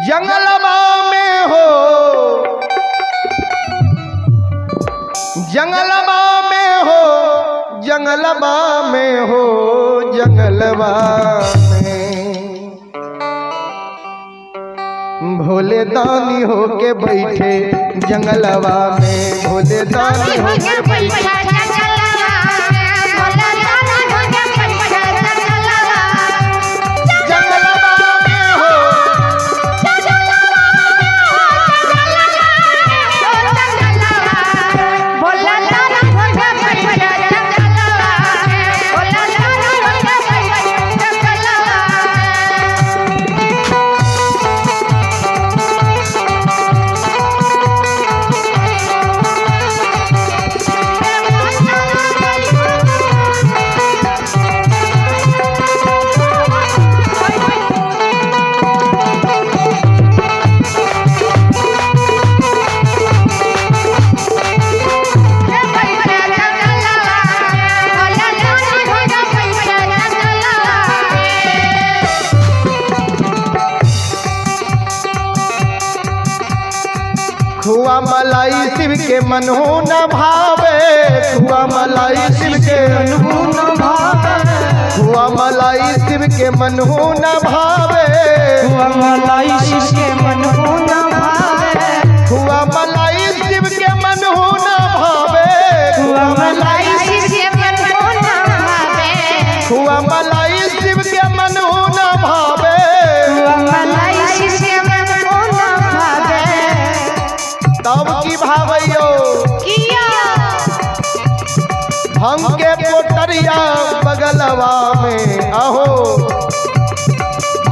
जंगलवा में हो, जंगलवा में हो, जंगलवा में हो, जंगलवा में भोले दानी हो के बैठे जंगलवा में, भोले दानी हो के बैठे खुआ मलाई शिव के मन हो न भावे, खुआ मलाई शिव के मन हो न भावे, खुआ मलाई शिव के मन हो न भावे, खुआ मलाई शिव के मन हो न भावे, खुआ मलाई शिव के मन हो न भावे, खुआ मलाई शिव के मन हो न भावे, खुआ मलाई शिव के मन हो न भावे, खुआ मलाई शिव के मन हो न भावे। तब की भावैयो किया हम के पोटरिया बगलवा में आहो,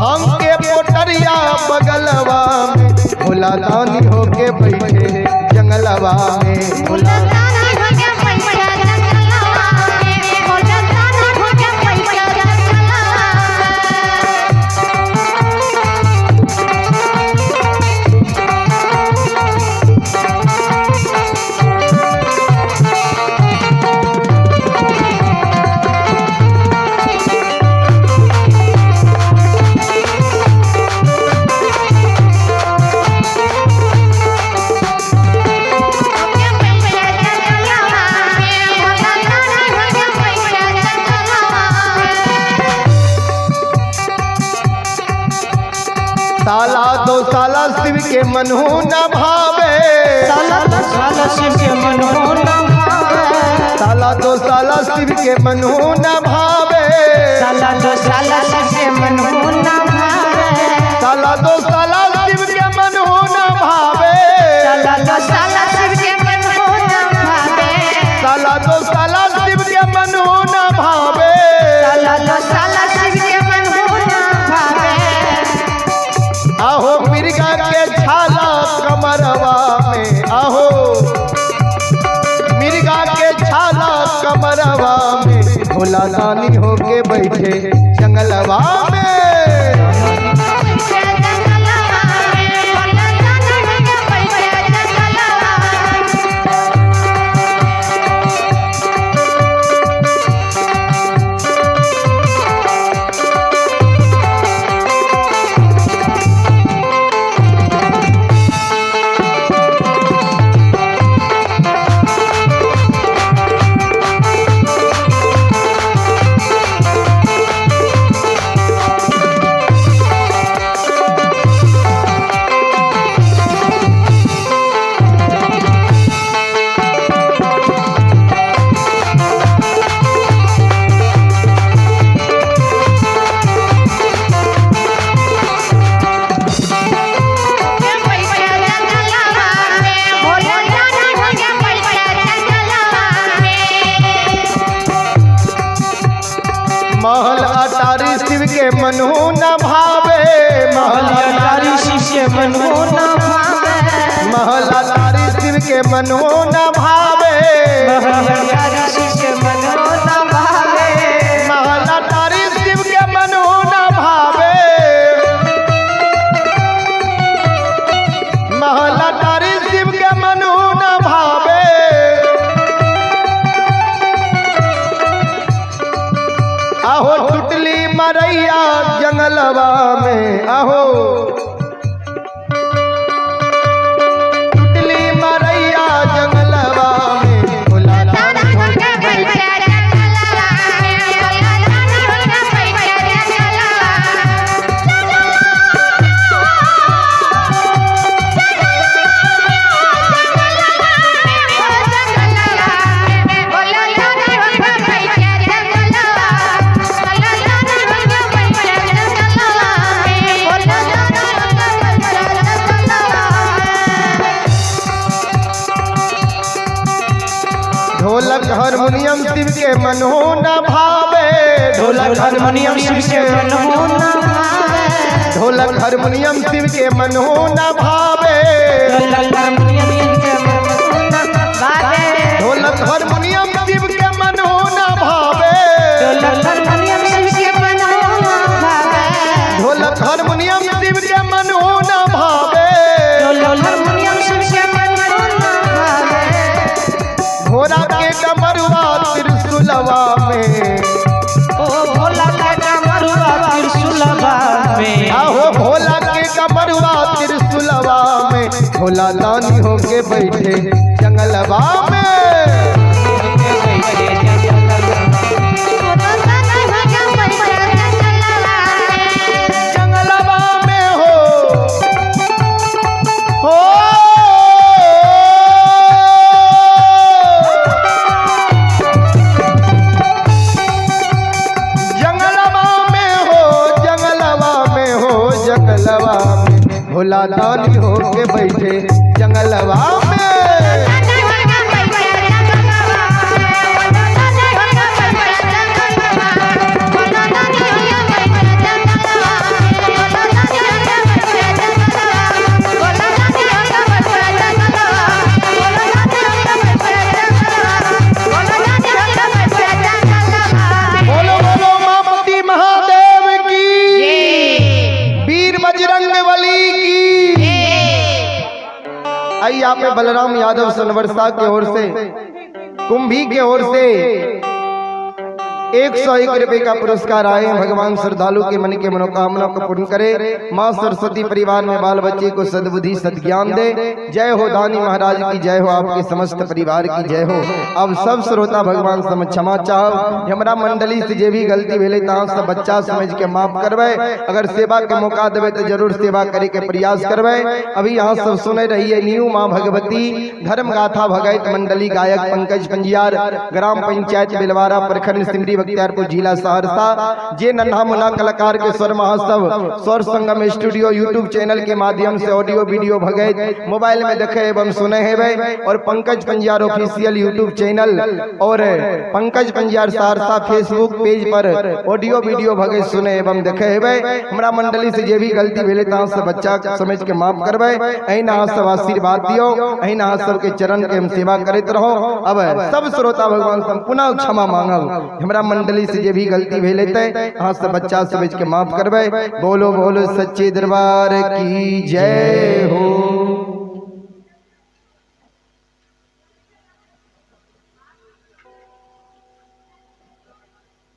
हम के पोटरिया बगलवा में भोला दानी हो के बैठे जंगलवा में, भोला दानी हो के बैठे जंगलवा में, भोला दानी हो के बैठे जंगलवा साला दो साला शिव के मन हो न भावे, साला दो साला शिव के मन हो न भावे, साला दो साला शिव के मन हो न भावे, साला दो साला शिव के मन हो न भावे, साला दो साला शिव के मन हो न भावे, साला दो साला शिव के मन हो न भावे, साला दो साला शिव के मन हो न भावे, साला दो साला शिव के मन हो न भावे। आहो मिर्गा के छाला कमरवा में, आहो मिर्गा के छाला कमरवा में भोला दानी हो के बैठे जंगलवा में। महल अटारी शिव के मन हो न भावे, महल अटारी शिव के मन हो न भावे, महल अटारी शिव के मन हो न भावे, महल अटारी शिव के मन हो न भावे, महल अटारी शिव के मन हो न भावे, महल अटारी शिव के मन हो न भावे। आहो टुटली मरैया जंगलवा में, आहो हारमोनियम शिव के मन हो न भावे, ढोलक हारमोनियम शिव के मन हो न भावे, ढोलक हारमोनियम शिव के मन हो न भावे, ढोलक हारमोनियम शिव के मन हो न भावे, ढोलक हारमोनियम शिव के मन हो न भावे, ढोलक हारमोनियम शिव के मन हो न भावे, ढोलक हारमोनियम शिव के मन हो न भावे, ढोलक हारमोनियम शिव के मन हो न भावे, घोड़ा के डमरुआ त्रिशूलवा में, ओ भोला के डमरुआ त्रिशूलवा में, आहो भोला के डमरुआ त्रिशूलवा में, भोला दानी होके बैठे जंगलवा में, जंगलवा में हो जंगलवा में हो, जंगलवा में हो, जंगलवा में भोला दानी होके बैठे जंगलवा में, बोलो बोलो मापति महादेव की, वीर बजरंग बली की। आइए आप में बलराम यादव सोनवर्षा की ओर से, कुंभी की ओर से 101 रुपए का पुरस्कार आए हैं। भगवान श्रद्धालु के मन के मनोकामना को पूर्ण करे। माँ सरस्वती परिवार में बाल बच्चे को सद्बुद्धि सद्ज्ञान दे। जय हो दानी महाराज की जय हो, आपके समस्त परिवार की जय हो। अब सब श्रोता भगवान समझ क्षमा चाहो। हमरा मंडली से जे भी गलती भेले तहाँ सब बच्चा समझ के माफ करवे। अगर सेवा के मौका देवे तो जरूर सेवा करे के प्रयास करवे। अभी यहाँ सब सुने रहिए न्यू माँ भगवती धर्म गाथा भगत मंडली गायक पंकज पंजियार, ग्राम पंचायत बिलवारा, प्रखंड सिमरी बख्तियारपुर, जिला सहरसा। जे नन्हा मुन्ना कलाकार के स्वर महोत्सव स्वर संगम स्टूडियो यूट्यूब चैनल के माध्यम से ऑडियो वीडियो भगत मोबाइल में देखे एवं सुने है। और Pankaj Panjiyar official YouTube channel और पंकज पंजियार सहरसा फेसबुक पेज पर ऑडियो वीडियो भगत सुने एवं देखे है। हमरा मंडली से जे भी गलती भेले तहाँ से बच्चा समझ के माफ करवे। अहिना सब आशीर्वाद दियो, अहिना सबके चरण के हम सेवा करते रहो। अब सब श्रोता भगवान से पुनः क्षमा मांगब। हमरा मंडली से जे भी गलती भेले तहाँ से बच्चा समझ के माफ करवे। बोलो बोलो सच्चे दरबार की जय हो।